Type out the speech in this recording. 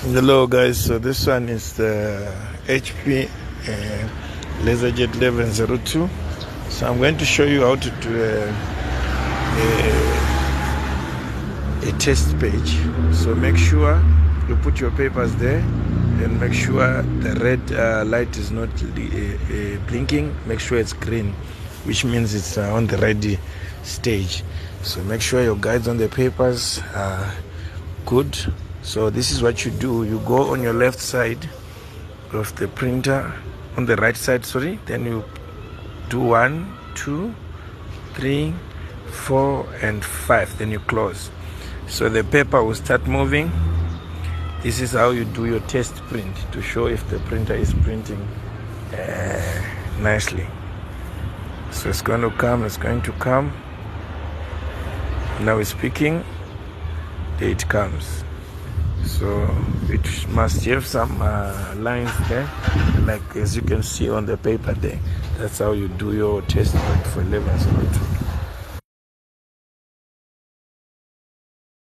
Hello guys, so this one is the HP LaserJet 1102. So I'm going to show you how to do a test page. So make sure you put your papers there and make sure the red light is not blinking. Make sure it's green, which means it's on the ready stage. So make sure your guides on the papers are good. So this is what you do. You go on your left side of the printer, on the right side, sorry. Then you do 1, 2, 3, 4, and 5. Then you close. So the paper will start moving. This is how you do your test print to show if the printer is printing nicely. So it's going to come. It's going to come. Now it's speaking. There it comes. So it must have some lines there, like as you can see on the paper there. That's how you do your test print for 1102.